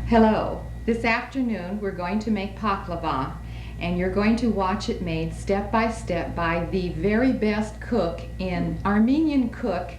Hello. This afternoon we're going to make paklava, and you're going to watch it made step by step by the very best cook Armenian cook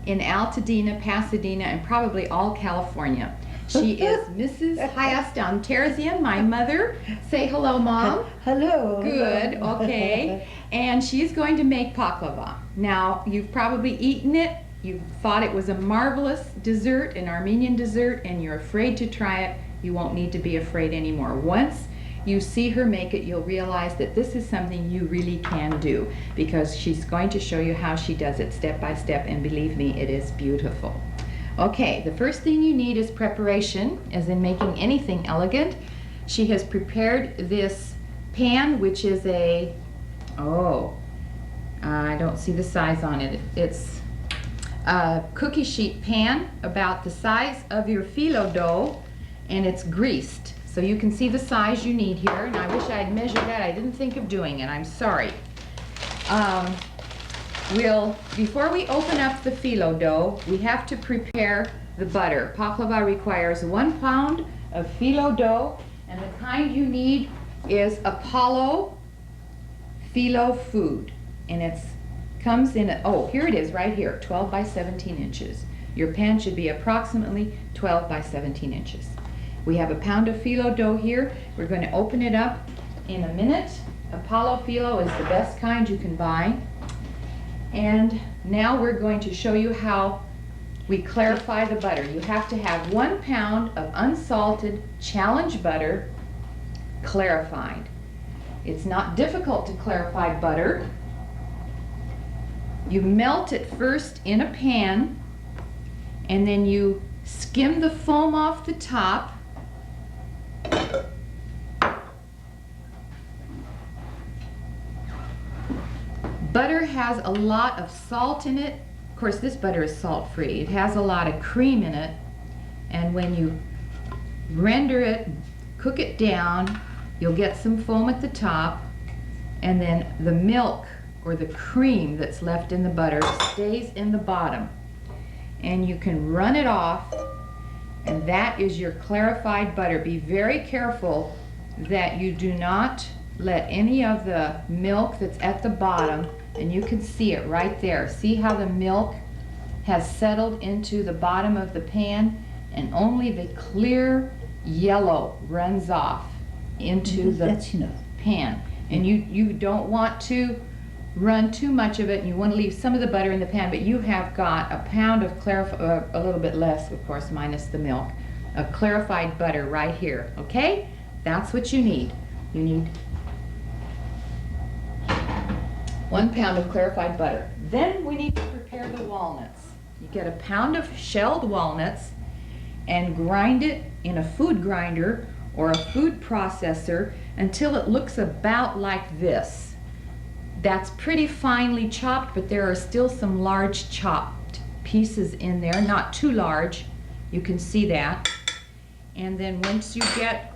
in Altadena, Pasadena, and probably all California. She is Mrs. Hiaston, my mother. Say hello, Mom. Hello. Good, okay. And she's going to make paklava. Now, you've probably eaten it. You thought it was a marvelous dessert, an Armenian dessert, and you're afraid to try it. You won't need to be afraid anymore. Once you see her make it, you'll realize that this is something you really can do, because she's going to show you how she does it step by step, and believe me, it is beautiful. Okay, the first thing you need is preparation, as in making anything elegant. She has prepared this pan, which is I don't see the size on it. It's a cookie sheet pan about the size of your phyllo dough, and it's greased. So you can see the size you need here, and I wish I had measured that. I didn't think of doing it. I'm sorry. Before we open up the phyllo dough, we have to prepare the butter. Paklava requires 1 pound of phyllo dough, and the kind you need is Apollo phyllo food, and it comes in here it is right here, 12 by 17 inches. Your pan should be approximately 12 by 17 inches. We have 1 pound of phyllo dough here. We're going to open it up in a minute. Apollo phyllo is the best kind you can buy. And now we're going to show you how we clarify the butter. You have to have 1 pound of unsalted challenge butter clarified. It's not difficult to clarify butter. You melt it first in a pan, and then you skim the foam off the top. Butter has a lot of salt in it. Of course, this butter is salt-free. It has a lot of cream in it, and when you render it, cook it down, you'll get some foam at the top, and then the milk or the cream that's left in the butter stays in the bottom. And you can run it off, and that is your clarified butter. Be very careful that you do not let any of the milk that's at the bottom, and you can see it right there. See how the milk has settled into the bottom of the pan, and only the clear yellow runs off into the pan. And you don't want to run too much of it, and you want to leave some of the butter in the pan, but you have got 1 pound of a little bit less, of course, minus the milk, of clarified butter right here, okay? That's what you need. You need 1 pound of clarified butter. Then we need to prepare the walnuts. You get 1 pound of shelled walnuts and grind it in a food grinder or a food processor until it looks about like this. That's pretty finely chopped, but there are still some large chopped pieces in there, not too large. You can see that. And then once you get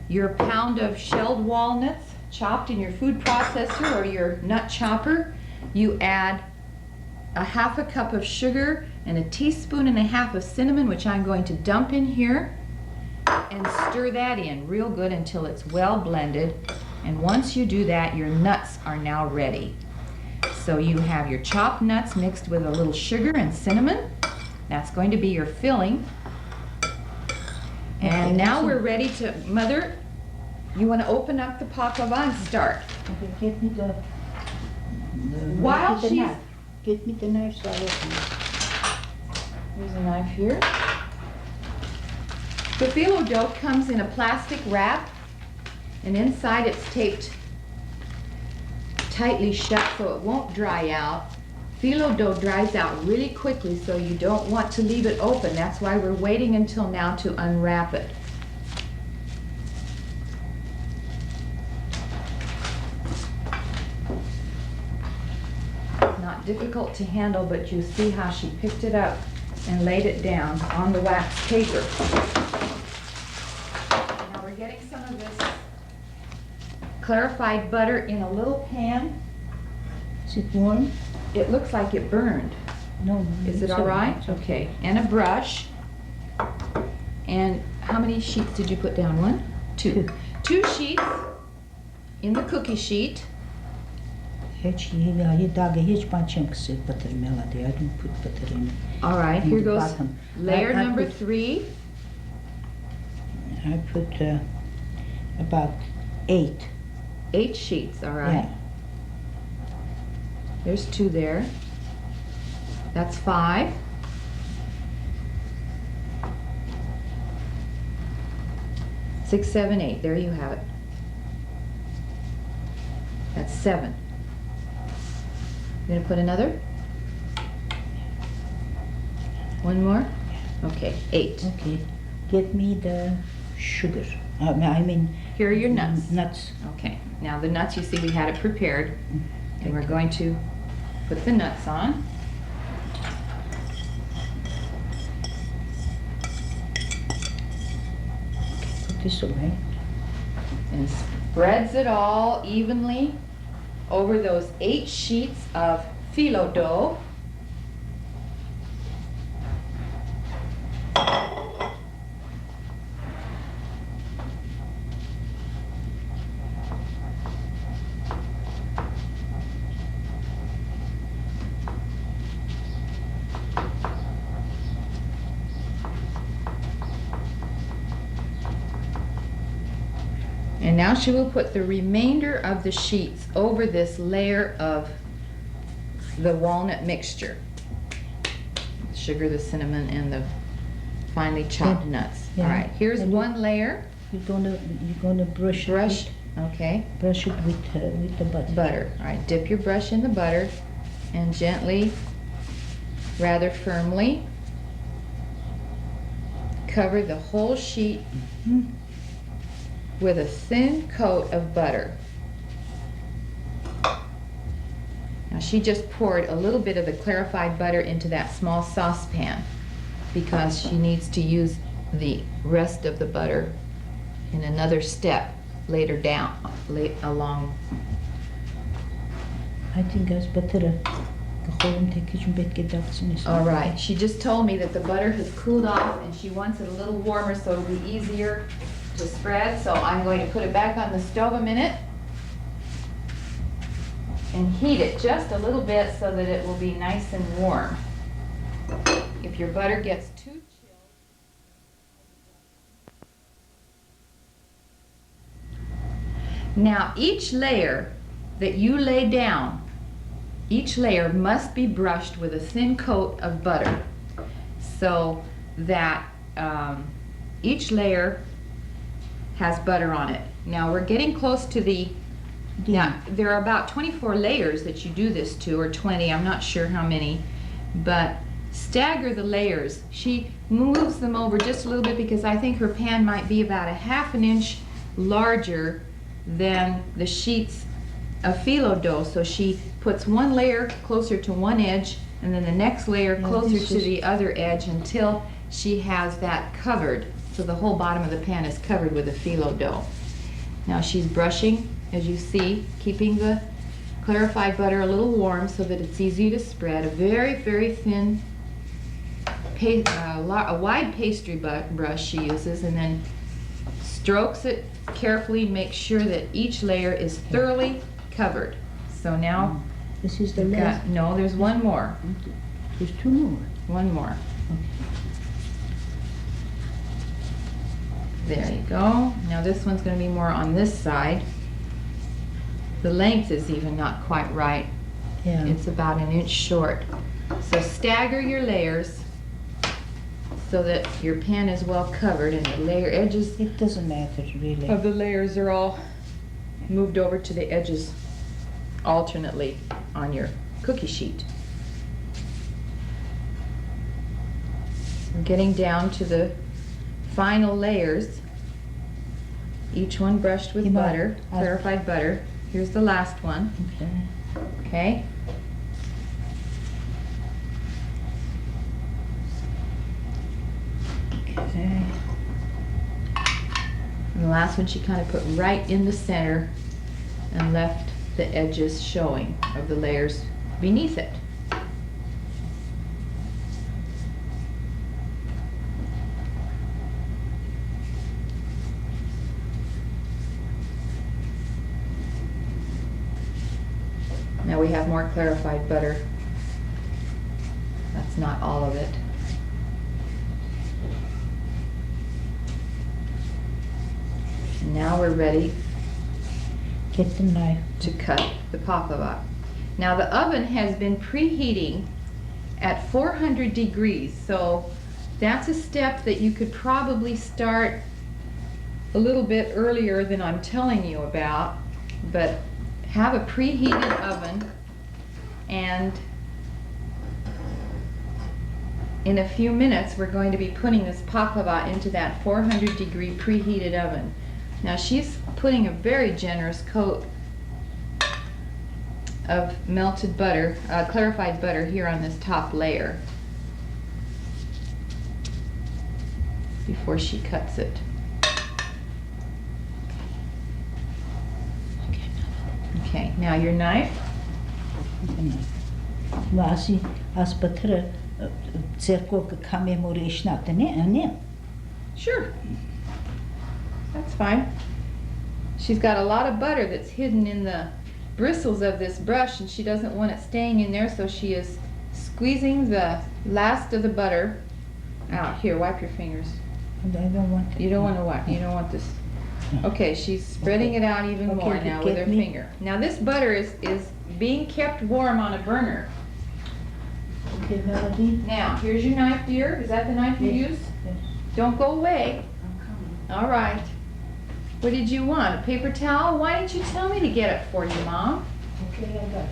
your pound of shelled walnuts chopped in your food processor or your nut chopper, you add 1/2 cup of sugar and 1.5 teaspoons of cinnamon, which I'm going to dump in here, and stir that in real good until it's well blended. And once you do that, your nuts are now ready. So you have your chopped nuts mixed with a little sugar and cinnamon. That's going to be your filling. And now we're ready to, Mother, you want to open up the paklava and start. Okay, get me the While she's... knife. Get me the knife so I open it. There's a knife here. The phyllo dough comes in a plastic wrap, and inside it's taped tightly shut so it won't dry out. Phyllo dough dries out really quickly, so you don't want to leave it open. That's why we're waiting until now to unwrap it. Not difficult to handle, but you see how she picked it up and laid it down on the wax paper. Now we're getting some of this clarified butter in a little pan. Is it warm? It looks like it burned. No. Is it all right? Okay. And a brush. And how many many sheets did you put down? One? Two. Two sheets in the cookie sheet. Hiç bunching butter melody. I don't put butter in. All right, in here the goes bottom. layer I number put- 3. I put about 8. 8 sheets, all right. Yeah. There's 2 there. That's 5. Six, 7, 8. There you have it. That's 7. You gonna put another? One more? Okay, 8. Okay. Get me the sugar. I mean. Here are your nuts. Nuts. Okay, now the nuts, you see we had it prepared, and we're Okay. going to put the nuts on. Put this away. And spreads it all evenly over those 8 sheets of phyllo dough. And now she will put the remainder of the sheets over this layer of the walnut mixture. The sugar, the cinnamon, and the finely chopped Yeah. nuts. Yeah. All right, here's And one layer. You're gonna brush Brush, it. okay, Brush it with the butter. butter. All right, dip your brush in the butter and gently, rather firmly, cover the whole sheet Mhm. with a thin coat of butter. Now she just poured a little bit of the clarified butter into that small saucepan because she needs to use the rest of the butter in another step later down, along. I think as butter كخورم تكيشن بيت كده بسنس. All right, she just told me that the butter has cooled off and she wants it a little warmer so it'll be easier to spread. So I'm going to put it back on the stove a minute and heat it just a little bit so that it will be nice and warm. If your butter gets too chilled. Now each layer that you lay down, each layer must be brushed with a thin coat of butter so that each layer has butter on it. Now we're getting close to the, now there are about 24 layers that you do this to, or 20, I'm not sure how many, but stagger the layers. She moves them over just a little bit because I think her pan might be about a ½ an inch larger than the sheets of phyllo dough, so she puts one layer closer to one edge and then the next layer closer to the other edge until she has that covered, so the whole bottom of the pan is covered with the phyllo dough. Now she's brushing, as you see, keeping the clarified butter a little warm so that it's easy to spread. A very, very thin, a wide pastry brush she uses, and then strokes it carefully, make sure that each layer is thoroughly covered. So now, This is the you've last. got, no, there's one more. There's 2 more. One more. There you go. Now this one's going to be more on this side. The length is even not quite right. Yeah. It's about an inch short. So stagger your layers so that your pan is well covered and the layer edges It doesn't matter really. of the layers are all moved over to the edges alternately on your cookie sheet. We're getting down to the final layers, each one brushed with butter, clarified butter. Here's the last one, Okay. okay? Okay. And the last one she kind of put right in the center and left the edges showing of the layers beneath it. we have more clarified butter. That's not all of it. Now we're ready Get the knife. to cut the paklava. Now the oven has been preheating at 400 degrees, so that's a step that you could probably start a little bit earlier than I'm telling you about, but have a preheated oven, and in a few minutes we're going to be putting this paklava into that 400 degree preheated oven. Now she's putting a very generous coat of melted butter, clarified butter here on this top layer before she cuts it. Okay, now your knife. Vasi as batırı zerkov kame morishnak ne? Sure. That's fine. She's got a lot of butter that's hidden in the bristles of this brush, and she doesn't want it staying in there, so she is squeezing the last of the butter out. Here, wipe your fingers. I don't want it. You don't want to wipe. You don't want this. Okay, she's spreading it out even more Okay, now with her finger. Now this butter is being kept warm on a burner. Okay, Melody. Now, here's your knife, dear. Is that the knife you Yes. used? Yes. Don't go away. I'm coming. All right. What did you want? A paper towel? Why didn't you tell me to get it for you, Mom? Okay, I got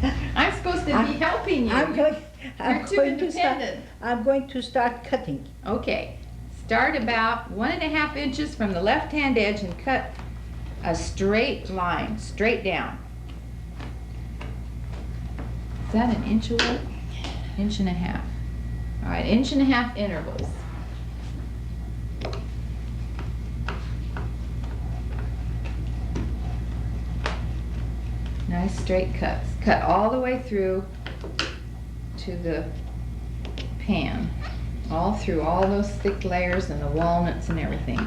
it. I'm supposed to be helping you. You're too independent. I'm going to start cutting. Okay. Start about 1.5 inches from the left-hand edge and cut a straight line, straight down. Is that an inch away? 1.5 inches. All right, 1.5 inch intervals. Nice straight cuts. Cut all the way through to the pan. All through all those thick layers and the walnuts and everything.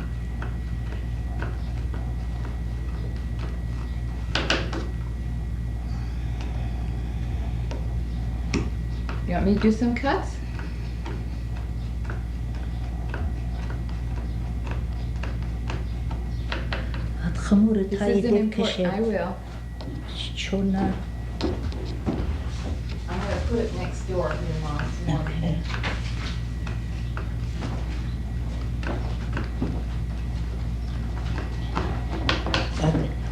You want me to do some cuts? This is an important, I will. Chona. I'm going to put it next door here, Mom. Some more. Okay.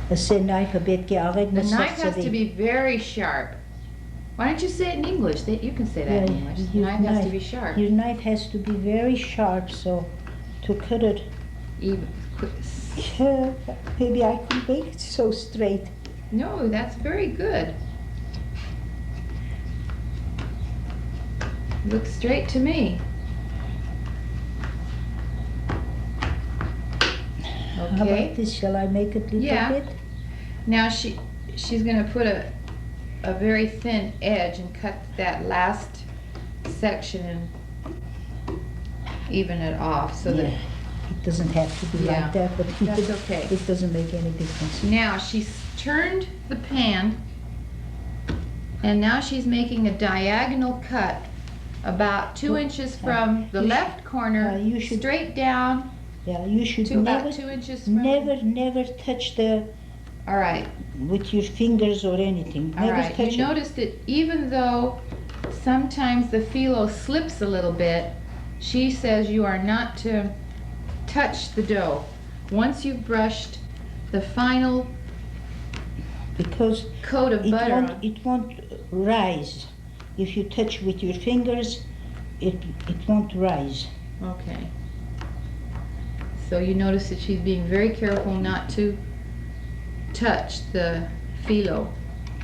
The knife has to be very sharp. Why don't you say it in English? You can say that in English. The knife has to be sharp. Your knife has to be very sharp, so to cut it. Even. Maybe I can make it so straight. No, that's very good. Looks straight to me. How Okay. about this? Shall I make it a little bit? Now she's going to put a very thin edge and cut that last section and even it off so that it doesn't have to be Yeah, like that, but that's okay. It doesn't make any difference. Now she's turned the pan, and now she's making a diagonal cut about 2 inches from the left corner, you should- straight down Yeah, you should to never, about 2 inches from. never touch the All right, with your fingers or anything. all Never right. touch You it. notice that even though sometimes the phyllo slips a little bit, she says you are not to touch the dough. Once you've brushed the final Because coat of butter on. it won't rise. If you touch with your fingers, it won't rise. Okay. So you notice that she's being very careful not to touch the phyllo,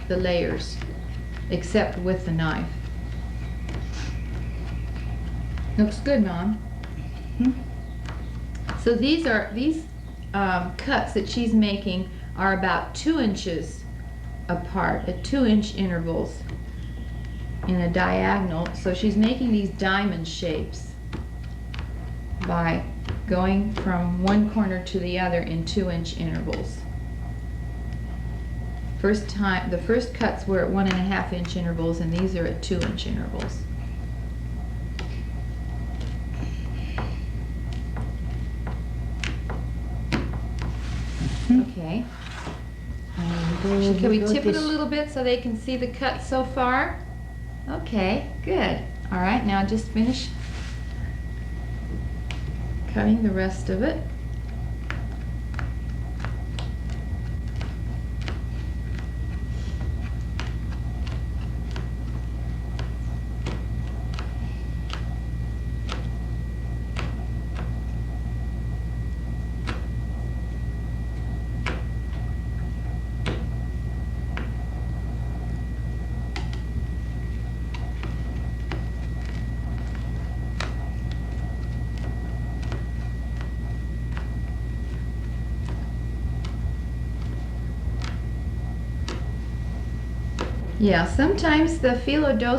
the layers, except with the knife. Looks good, Mom. Hmm? So these cuts that she's making are about 2 inches apart, at 2-inch intervals in a diagonal. So she's making these diamond shapes by going from one corner to the other in 2-inch intervals. The first cuts were at 1.5 inch intervals, and these are at 2 inch intervals. Okay. Can we tip it a little bit so they can see the cut so far? Okay, good. All right, now just finish cutting the rest of it. Yeah, sometimes the phyllo dough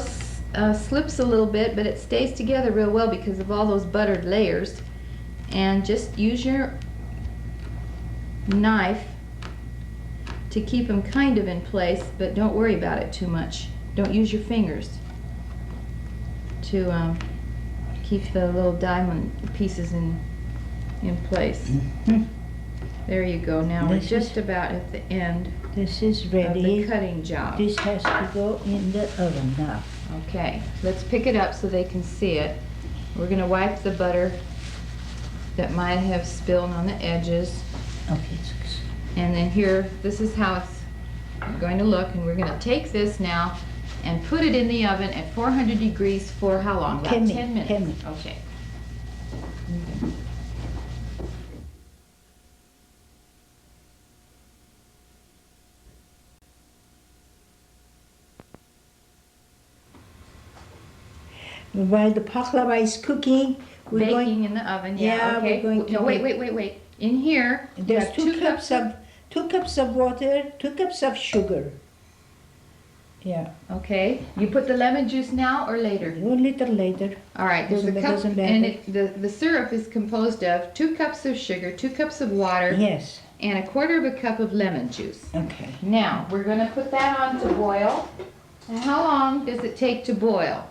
slips a little bit, but it stays together real well because of all those buttered layers. And just use your knife to keep them kind of in place, but don't worry about it too much. Don't use your fingers to keep the little diamond pieces in place. There you go. Now we're just about at the end. This is Of ready. the cutting job. This has to go in the oven now. Okay, let's pick it up so they can see it. We're going to wipe the butter that might have spilled on the edges. Okay. And then here, this is how it's going to look. And we're going to take this now and put it in the oven at 400 degrees for how long? About 10 10 minutes. 10 minutes. Okay. While the paklava is cooking, we're Baking going. in the oven, Yeah, yeah, okay. we're going to No, wait. In here, you There's have 2 cups of 2 cups of water, 2 cups of sugar. Yeah, Okay, you put the lemon juice now or later? a little later. All right, there's a cup, Doesn't matter. and the syrup is composed of 2 cups of sugar, 2 cups of water, Yes. and 1/4 of a cup of lemon juice. Okay. Now, we're gonna put that on to boil. And how long does it take to boil?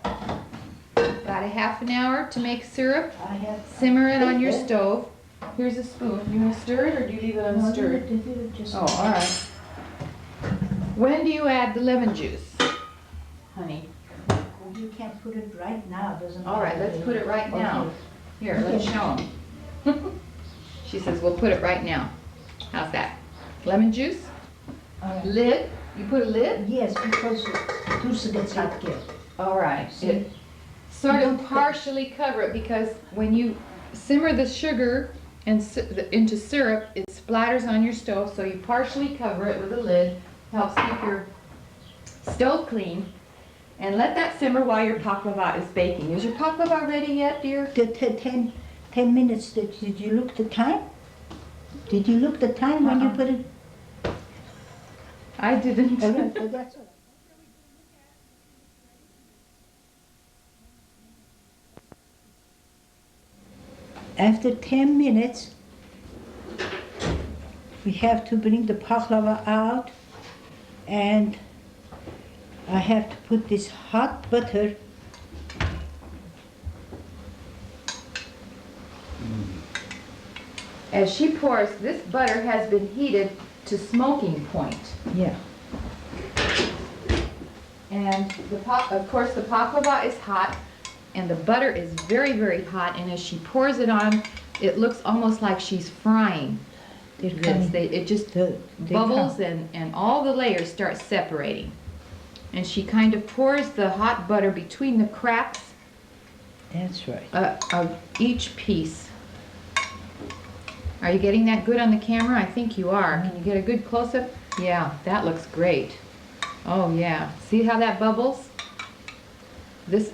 About a half an hour to make syrup. I have. Simmer it on your stove. Here's a spoon. You wanna stir it or do you leave it unstirred? Just Oh, all right. When do you add the lemon juice, honey? You can't put it right now, doesn't All right, matter. let's put it right now. Okay. Here, let's show them. She says, we'll put it right now. How's that? Lemon juice? All right. Lid? You put a lid? Yes, because dulce gets hot here. All right. See? It sort You of don't- partially cover it because when you simmer the sugar and into syrup, it splatters on your stove, so you partially cover it with a lid. Helps keep your stove clean. And let that simmer while your paklava is baking. Is your paklava ready yet, dear? The 10 minutes, did you look the time? Did you look the time when you put it? I didn't. All right, well, that's all. After 10 minutes, we have to bring the paklava out, and I have to put this hot butter As she pours, this butter has been heated to smoking point. Yeah. And of course the paklava is hot and the butter is very, very hot, and as she pours it on, it looks almost like she's frying. They're coming. It just They bubbles come. and all the layers start separating. And she kind of pours the hot butter between the cracks That's right. of each piece. Are you getting that good on the camera? I think you are. Can you get a good close-up? Yeah, that looks great. Oh yeah, see how that bubbles? This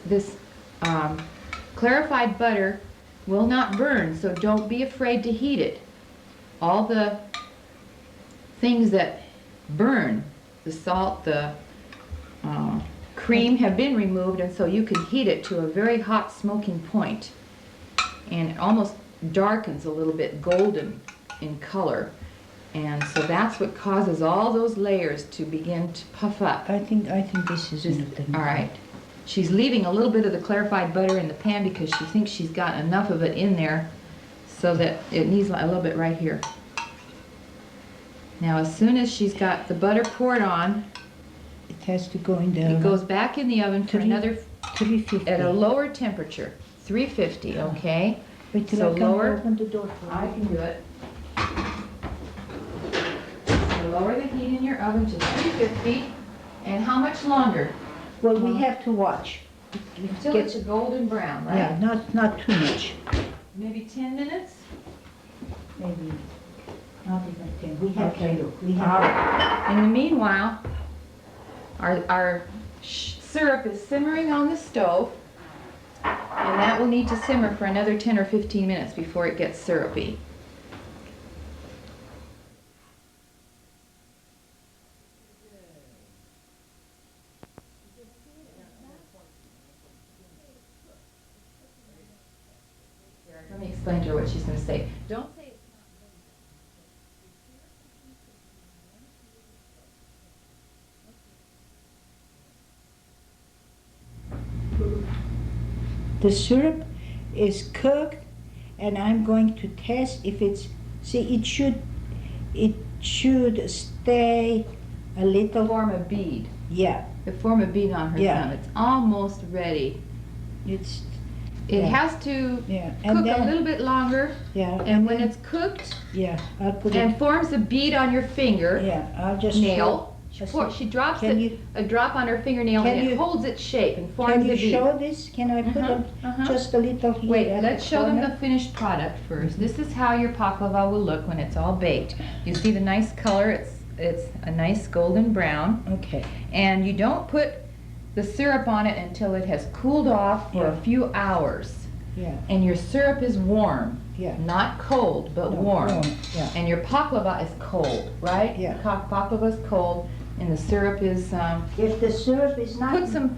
clarified butter will not burn, so don't be afraid to heat it. All the things that burn, the salt, the cream, have been removed, and so you can heat it to a very hot smoking point, and it almost darkens a little bit golden in color. And so that's what causes all those layers to begin to puff up. I think this is enough. All right. She's leaving a little bit of the clarified butter in the pan because she thinks she's got enough of it in there so that it needs a little bit right here. Now as soon as she's got the butter poured on, it has to go in the it oven. goes back in the oven for another 350. at a lower temperature, 350, okay? Wait till So I can lower. open the door for I you. can do it. So lower the heat in your oven to 350. And how much longer? Well, we have to watch. Until it's a golden brown, right? Yeah, not too much. Maybe 10 minutes? Maybe not even 10. We have Okay. to look. We All have right. In the meanwhile, our syrup is simmering on the stove, and that will need to simmer for another 10 or 15 minutes before it gets syrupy. Let me explain to her what she's going to say. Don't say it's The syrup is cooked, and I'm going to test if it's. See, it should stay a little. form a bead. Yeah, Form a bead on her Yeah. thumb. It's almost ready. it's It Yeah. has to yeah, cook and a then little bit longer, yeah, and when then- it's cooked yeah, I'll put and it. forms a bead on your finger Yeah, I'll just nail, show. she drops Can you a drop on her fingernail Can and it you- holds its shape and forms Can a you bead. show this? Can I put Uh-huh, it uh-huh. just a little here? Wait, at let's the show them corner? the finished product first. This is how your paklava will look when it's all baked. You see the nice color, it's a nice golden brown. Okay. And you don't put the syrup on it until it has cooled off for a Yeah. few hours. Yeah. And your syrup is warm, Yeah. not cold, but No, warm. Yeah. And your paklava is cold, right? Yeah. Paklava is cold, and the syrup is, If the syrup is not put some,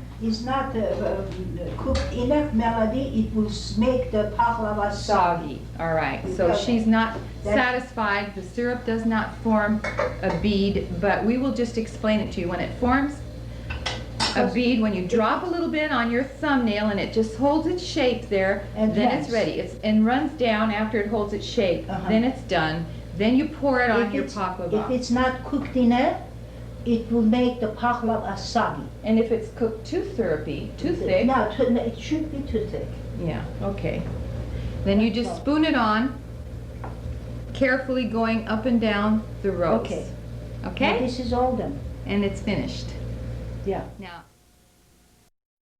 cooked enough, Melody, it will make the paklava soggy. all right. So Okay. she's not That's- satisfied, the syrup does not form a bead, but we will just explain it to you. When it forms a bead, when you drop a little bit on your thumbnail and it just holds its shape there, And then runs. it's ready. And runs down after it holds its shape, Uh-huh. then it's done. Then you pour it on If your If paklava. it's not cooked enough, it will make the paklava soggy. And if it's cooked too syrupy, too thick, No, it should be too thick. yeah, okay. Then you just spoon it on, carefully going up and down the rows. Okay. Now Okay? this is all done. And it's finished. Yeah. Now,